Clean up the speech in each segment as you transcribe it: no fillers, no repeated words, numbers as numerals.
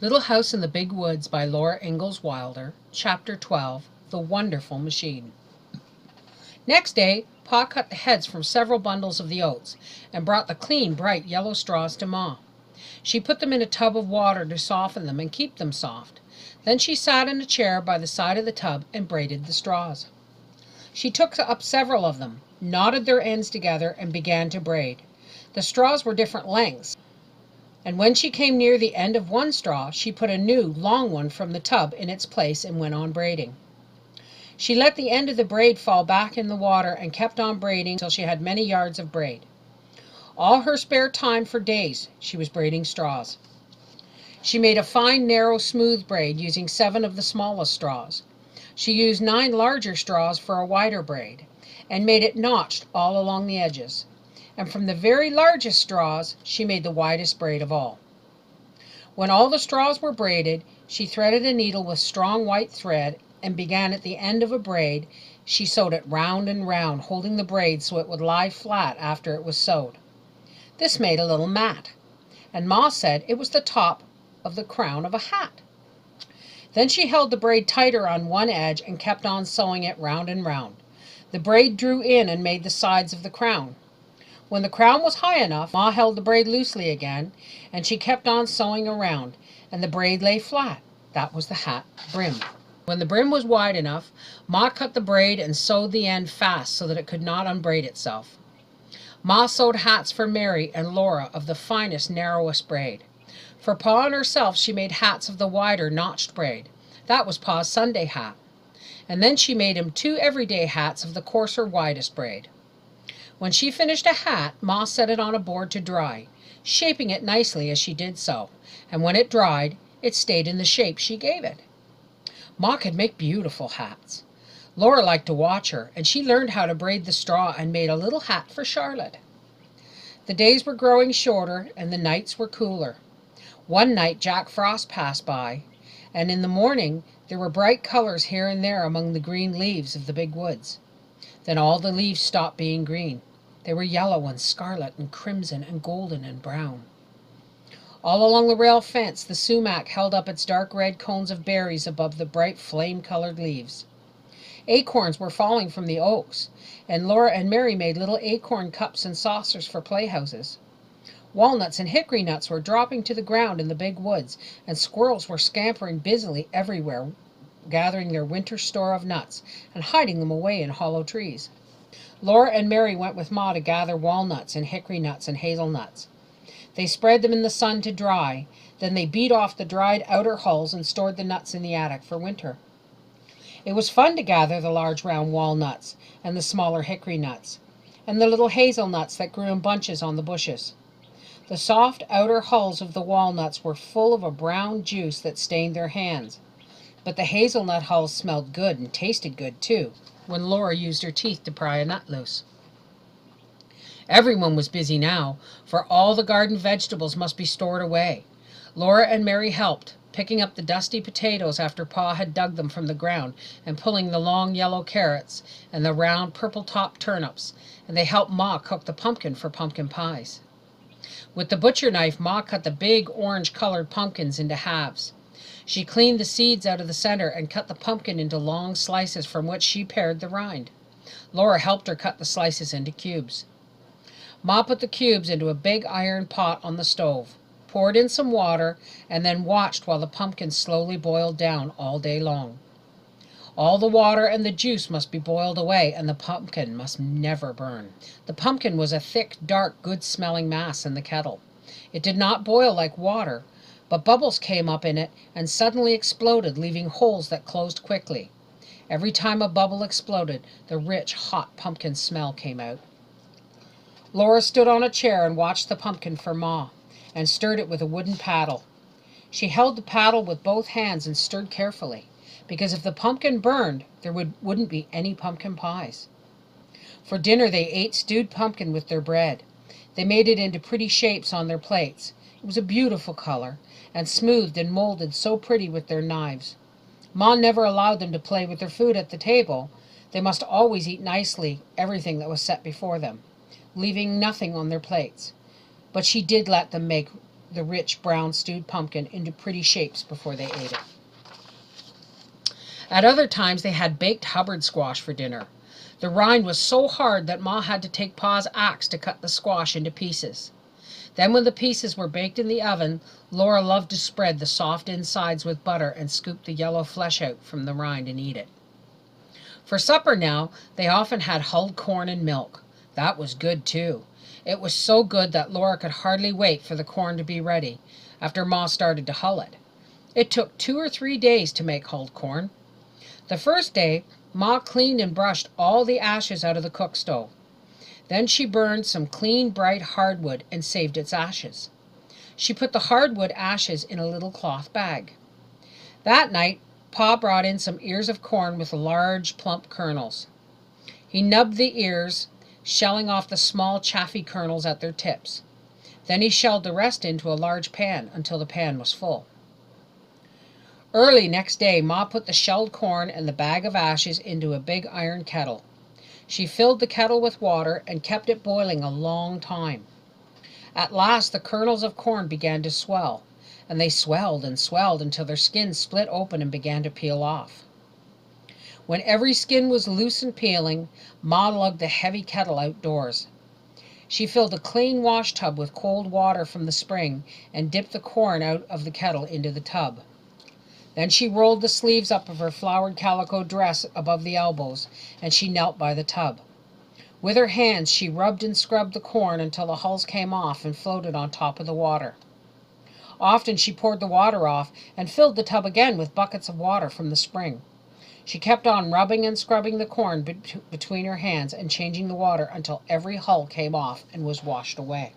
Little House in the Big Woods by Laura Ingalls Wilder, Chapter 12, The Wonderful Machine. Next day, Pa cut the heads from several bundles of the oats and brought the clean, bright yellow straws to Ma. She put them in a tub of water to soften them and keep them soft. Then she sat in a chair by the side of the tub and braided the straws. She took up several of them, knotted their ends together, and began to braid. The straws were different lengths, and when she came near the end of one straw, she put a new, long one from the tub in its place and went on braiding. She let the end of the braid fall back in the water and kept on braiding till she had many yards of braid. All her spare time for days she was braiding straws. She made a fine, narrow, smooth braid using 7 of the smallest straws. She used 9 larger straws for a wider braid, and made it notched all along the edges. And from the very largest straws she made the widest braid of all. When all the straws were braided, she threaded a needle with strong white thread and began at the end of a braid. She sewed it round and round, holding the braid so it would lie flat after it was sewed. This made a little mat, and Ma said it was the top of the crown of a hat. Then she held the braid tighter on one edge and kept on sewing it round and round. The braid drew in and made the sides of the crown. When the crown was high enough, Ma held the braid loosely again, and she kept on sewing around, and the braid lay flat. That was the hat brim. When the brim was wide enough, Ma cut the braid and sewed the end fast so that it could not unbraid itself. Ma sewed hats for Mary and Laura of the finest, narrowest braid. For Pa and herself she made hats of the wider, notched braid. That was Pa's Sunday hat. And then she made him 2 everyday hats of the coarser, widest braid. When she finished a hat, Ma set it on a board to dry, shaping it nicely as she did so, and when it dried, it stayed in the shape she gave it. Ma could make beautiful hats. Laura liked to watch her, and she learned how to braid the straw and made a little hat for Charlotte. The days were growing shorter, and the nights were cooler. One night Jack Frost passed by, and in the morning there were bright colors here and there among the green leaves of the big woods. Then all the leaves stopped being green. They were yellow and scarlet and crimson and golden and brown. All along the rail fence the sumac held up its dark red cones of berries above the bright flame-colored leaves. Acorns were falling from the oaks, and Laura and Mary made little acorn cups and saucers for playhouses. Walnuts and hickory nuts were dropping to the ground in the big woods, and squirrels were scampering busily everywhere, gathering their winter store of nuts and hiding them away in hollow trees. Laura and Mary went with Ma to gather walnuts and hickory nuts and hazelnuts. They spread them in the sun to dry, then they beat off the dried outer hulls and stored the nuts in the attic for winter. It was fun to gather the large round walnuts and the smaller hickory nuts, and the little hazelnuts that grew in bunches on the bushes. The soft outer hulls of the walnuts were full of a brown juice that stained their hands, but the hazelnut hulls smelled good and tasted good too, when Laura used her teeth to pry a nut loose. Everyone was busy now, for all the garden vegetables must be stored away. Laura and Mary helped, picking up the dusty potatoes after Pa had dug them from the ground, and pulling the long yellow carrots and the round purple-topped turnips, and they helped Ma cook the pumpkin for pumpkin pies. With the butcher knife, Ma cut the big orange-colored pumpkins into halves. She cleaned the seeds out of the center and cut the pumpkin into long slices from which she pared the rind. Laura helped her cut the slices into cubes. Ma put the cubes into a big iron pot on the stove, poured in some water, and then watched while the pumpkin slowly boiled down all day long. All the water and the juice must be boiled away, and the pumpkin must never burn. The pumpkin was a thick, dark, good-smelling mass in the kettle. It did not boil like water, but bubbles came up in it and suddenly exploded, leaving holes that closed quickly. Every time a bubble exploded, the rich, hot pumpkin smell came out. Laura stood on a chair and watched the pumpkin for Ma, and stirred it with a wooden paddle. She held the paddle with both hands and stirred carefully, because if the pumpkin burned, there wouldn't be any pumpkin pies. For dinner they ate stewed pumpkin with their bread. They made it into pretty shapes on their plates. It was a beautiful color, and smoothed and molded so pretty with their knives. Ma never allowed them to play with their food at the table. They must always eat nicely everything that was set before them, leaving nothing on their plates. But she did let them make the rich brown stewed pumpkin into pretty shapes before they ate it. At other times they had baked Hubbard squash for dinner. The rind was so hard that Ma had to take Pa's axe to cut the squash into pieces. Then when the pieces were baked in the oven, Laura loved to spread the soft insides with butter and scoop the yellow flesh out from the rind and eat it. For supper now, they often had hulled corn and milk. That was good too. It was so good that Laura could hardly wait for the corn to be ready, after Ma started to hull it. It took 2 or 3 days to make hulled corn. The first day, Ma cleaned and brushed all the ashes out of the cook stove. Then she burned some clean, bright hardwood and saved its ashes. She put the hardwood ashes in a little cloth bag. That night, Pa brought in some ears of corn with large, plump kernels. He nubbed the ears, shelling off the small, chaffy kernels at their tips. Then he shelled the rest into a large pan until the pan was full. Early next day, Ma put the shelled corn and the bag of ashes into a big iron kettle. She filled the kettle with water and kept it boiling a long time. At last the kernels of corn began to swell, and they swelled and swelled until their skins split open and began to peel off. When every skin was loose and peeling, Ma lugged the heavy kettle outdoors. She filled a clean wash tub with cold water from the spring and dipped the corn out of the kettle into the tub. Then she rolled the sleeves up of her flowered calico dress above the elbows, and she knelt by the tub. With her hands she rubbed and scrubbed the corn until the hulls came off and floated on top of the water. Often she poured the water off and filled the tub again with buckets of water from the spring. She kept on rubbing and scrubbing the corn between her hands and changing the water until every hull came off and was washed away.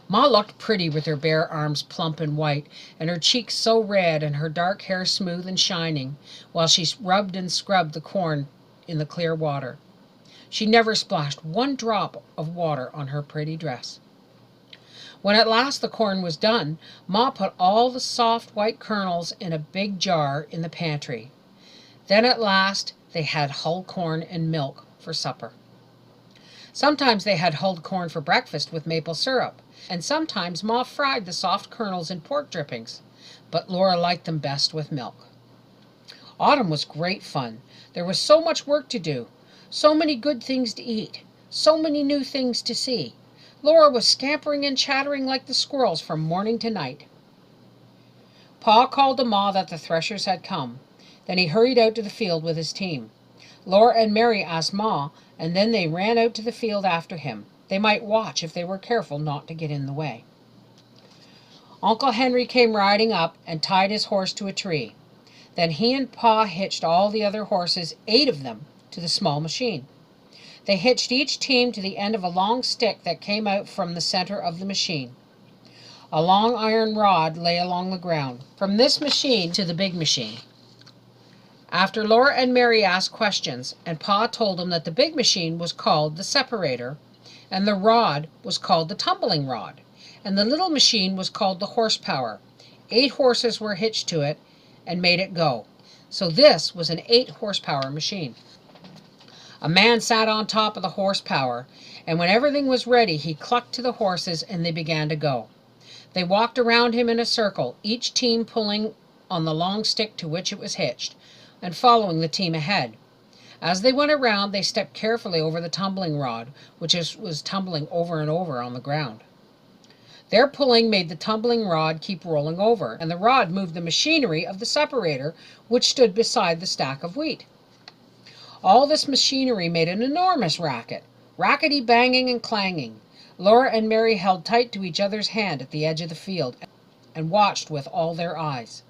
Ma looked pretty with her bare arms plump and white, and her cheeks so red and her dark hair smooth and shining, while she rubbed and scrubbed the corn in the clear water. She never splashed one drop of water on her pretty dress. When at last the corn was done, Ma put all the soft white kernels in a big jar in the pantry. Then at last they had hulled corn and milk for supper. Sometimes they had hulled corn for breakfast with maple syrup, and sometimes Ma fried the soft kernels in pork drippings, but Laura liked them best with milk. Autumn was great fun. There was so much work to do, so many good things to eat, so many new things to see. Laura was scampering and chattering like the squirrels from morning to night. Pa called to Ma that the threshers had come. Then he hurried out to the field with his team. Laura and Mary asked Ma, and then they ran out to the field after him. They might watch if they were careful not to get in the way. Uncle Henry came riding up and tied his horse to a tree. Then he and Pa hitched all the other horses, 8 of them, to the small machine. They hitched each team to the end of a long stick that came out from the center of the machine. A long iron rod lay along the ground, from this machine to the big machine. After Laura and Mary asked questions, and Pa told them that the big machine was called the separator, and the rod was called the tumbling rod, and the little machine was called the horsepower. 8 horses were hitched to it and made it go. So this was an 8 horsepower machine. A man sat on top of the horsepower, and when everything was ready, he clucked to the horses and they began to go. They walked around him in a circle, each team pulling on the long stick to which it was hitched, and following the team ahead. As they went around, they stepped carefully over the tumbling rod, which was tumbling over and over on the ground. Their pulling made the tumbling rod keep rolling over, and the rod moved the machinery of the separator, which stood beside the stack of wheat. All this machinery made an enormous racket, rackety banging and clanging. Laura and Mary held tight to each other's hand at the edge of the field and watched with all their eyes.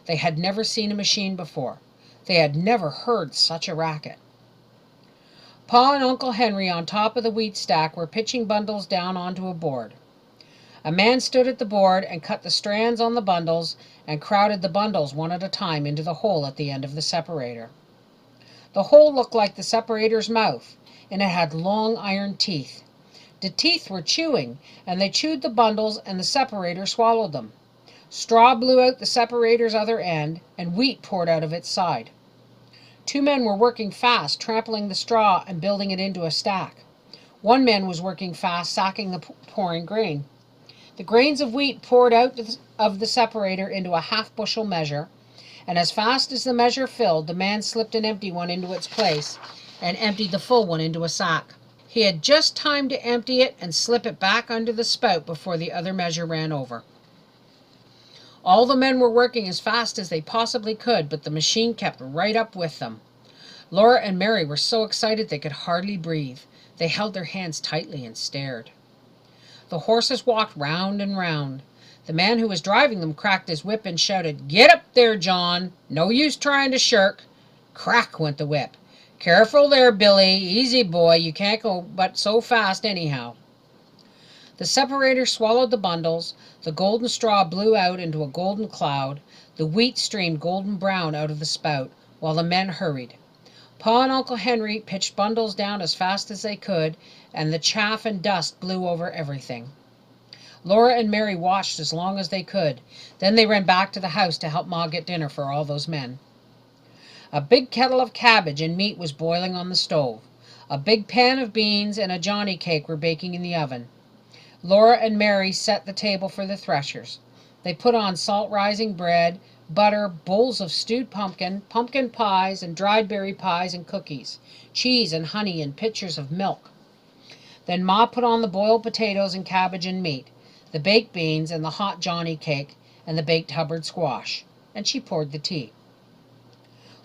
They had never seen a machine before. They had never heard such a racket. Pa and Uncle Henry on top of the wheat stack were pitching bundles down onto a board. A man stood at the board and cut the strands on the bundles and crowded the bundles one at a time into the hole at the end of the separator. The hole looked like the separator's mouth, and it had long iron teeth. The teeth were chewing, and they chewed the bundles, and the separator swallowed them. Straw blew out the separator's other end, and wheat poured out of its side. 2 men were working fast, trampling the straw and building it into a stack. 1 man was working fast, sacking the pouring grain. The grains of wheat poured out of the separator into a half-bushel measure, and as fast as the measure filled, the man slipped an empty one into its place and emptied the full one into a sack. He had just time to empty it and slip it back under the spout before the other measure ran over. All the men were working as fast as they possibly could, but the machine kept right up with them. Laura and Mary were so excited they could hardly breathe. They held their hands tightly and stared. The horses walked round and round. The man who was driving them cracked his whip and shouted, "Get up there, John! No use trying to shirk!" Crack went the whip. "Careful there, Billy. Easy, boy. You can't go but so fast anyhow." The separator swallowed the bundles. The golden straw blew out into a golden cloud. The wheat streamed golden brown out of the spout, while the men hurried. Pa and Uncle Henry pitched bundles down as fast as they could, and the chaff and dust blew over everything. Laura and Mary watched as long as they could. Then they ran back to the house to help Ma get dinner for all those men. A big kettle of cabbage and meat was boiling on the stove. A big pan of beans and a Johnny cake were baking in the oven. Laura and Mary set the table for the threshers. They put on salt-rising bread, butter, bowls of stewed pumpkin, pumpkin pies and dried berry pies and cookies, cheese and honey and pitchers of milk. Then Ma put on the boiled potatoes and cabbage and meat, the baked beans and the hot Johnny cake and the baked Hubbard squash, and she poured the tea.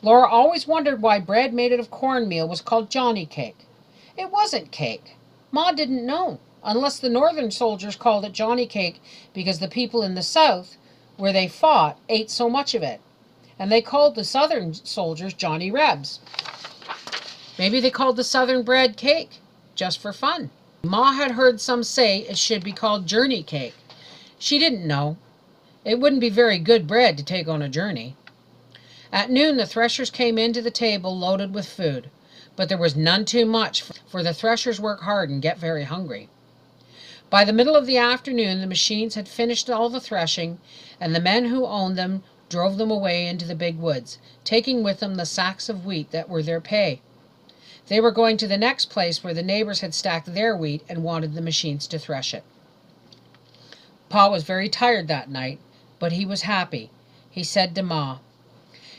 Laura always wondered why bread made out of cornmeal was called Johnny cake. It wasn't cake. Ma didn't know, unless the northern soldiers called it Johnny cake because the people in the south, where they fought, ate so much of it, and they called the southern soldiers Johnny Rebs. Maybe they called the southern bread cake, just for fun. Ma had heard some say it should be called journey cake. She didn't know. It wouldn't be very good bread to take on a journey. At noon the threshers came in to the table loaded with food, but there was none too much, for the threshers work hard and get very hungry. By the middle of the afternoon the machines had finished all the threshing, and the men who owned them drove them away into the big woods, taking with them the sacks of wheat that were their pay. They were going to the next place where the neighbors had stacked their wheat and wanted the machines to thresh it. Pa was very tired that night, but he was happy. He said to Ma,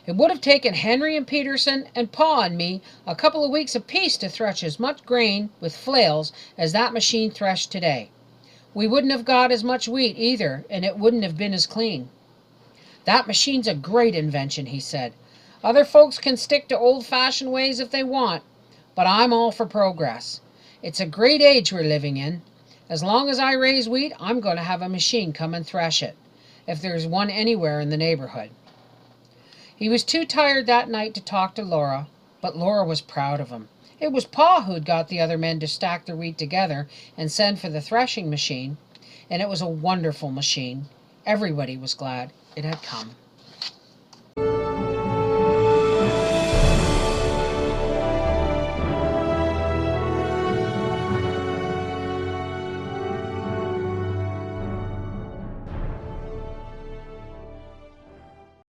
"It would have taken Henry and Peterson and Pa and me a couple of weeks apiece to thresh as much grain with flails as that machine threshed today. We wouldn't have got as much wheat either, and it wouldn't have been as clean." "That machine's a great invention," he said. "Other folks can stick to old-fashioned ways if they want, but I'm all for progress. It's a great age we're living in. As long as I raise wheat, I'm going to have a machine come and thresh it, if there's one anywhere in the neighborhood." He was too tired that night to talk to Laura, but Laura was proud of him. It was Pa who'd got the other men to stack their wheat together and send for the threshing machine, and it was a wonderful machine. Everybody was glad it had come.